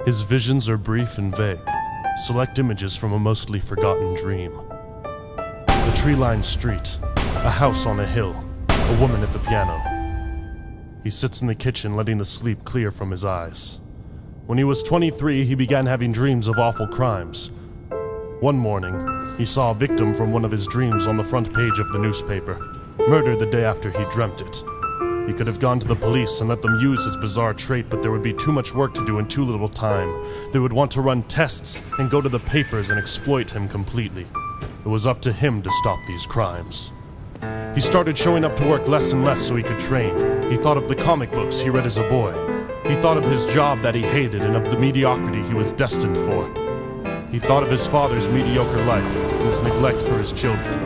His visions are brief and vague, select images from a mostly forgotten dream. A tree-lined street, a house on a hill, a woman at the piano. He sits in the kitchen, letting the sleep clear from his eyes. When he was 23, he began having dreams of awful crimes. One morning, he saw a victim from one of his dreams on the front page of the newspaper, murdered the day after he dreamt it. He could have gone to the police and let them use his bizarre trait, but there would be too much work to do in too little time. They would want to run tests and go to the papers and exploit him completely. It was up to him to stop these crimes. He started showing up to work less and less so he could train. He thought of the comic books he read as a boy. He thought of his job that he hated and of the mediocrity he was destined for. He thought of his father's mediocre life and his neglect for his children,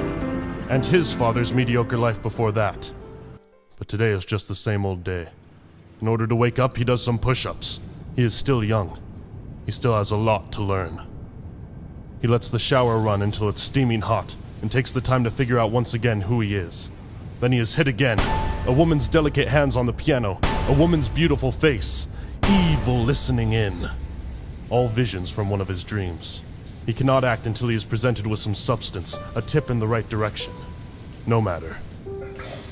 and his father's mediocre life before that. But today is just the same old day. In order to wake up, he does some push-ups. He is still young. He still has a lot to learn. He lets the shower run until it's steaming hot and takes the time to figure out once again who he is. Then he is hit again. A woman's delicate hands on the piano. A woman's beautiful face. Evil listening in. All visions from one of his dreams. He cannot act until he is presented with some substance, a tip in the right direction. No matter.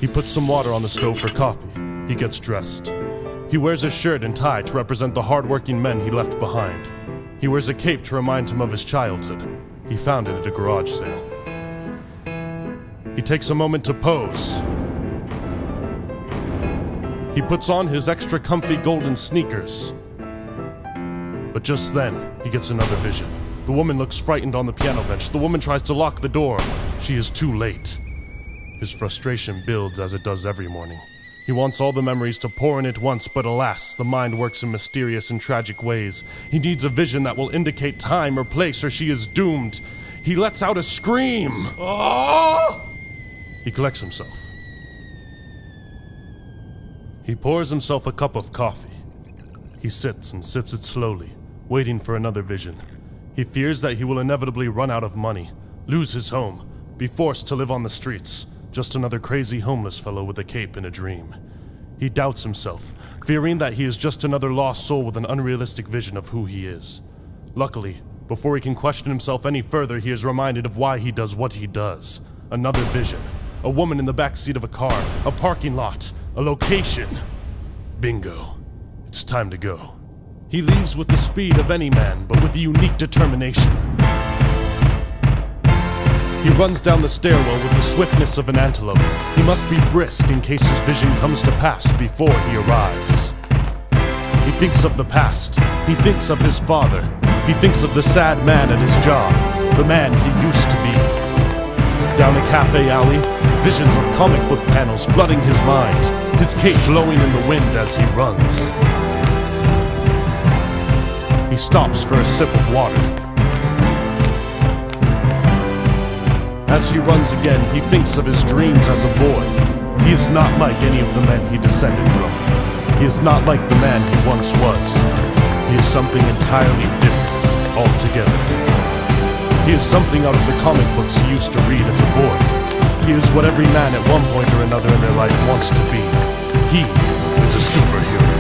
He puts some water on the stove for coffee. He gets dressed. He wears a shirt and tie to represent the hard-working men he left behind. He wears a cape to remind him of his childhood. He found it at a garage sale. He takes a moment to pose. He puts on his extra comfy golden sneakers. But just then, he gets another vision. The woman looks frightened on the piano bench. The woman tries to lock the door. She is too late. His frustration builds as it does every morning. He wants all the memories to pour in at once, but alas, the mind works in mysterious and tragic ways. He needs a vision that will indicate time or place, or she is doomed. He lets out a scream. Oh! He collects himself. He pours himself a cup of coffee. He sits and sips it slowly, waiting for another vision. He fears that he will inevitably run out of money, lose his home, be forced to live on the streets, just another crazy homeless fellow with a cape in a dream. He doubts himself, fearing that he is just another lost soul with an unrealistic vision of who he is. Luckily, before he can question himself any further, he is reminded of why he does what he does. Another vision. A woman in the backseat of a car, a parking lot, a location. Bingo. It's time to go. He leaves with the speed of any man, but with a unique determination. He runs down the stairwell with the swiftness of an antelope. He must be brisk in case his vision comes to pass before he arrives. He thinks of the past. He thinks of his father. He thinks of the sad man at his job, the man he used to be. Down a cafe alley, visions of comic book panels flooding his mind, his cape blowing in the wind as he runs. He stops for a sip of water. As he runs again, he thinks of his dreams as a boy. He is not like any of the men he descended from. He is not like the man he once was. He is something entirely different altogether. He is something out of the comic books he used to read as a boy. He is what every man at one point or another in their life wants to be. He is a superhero.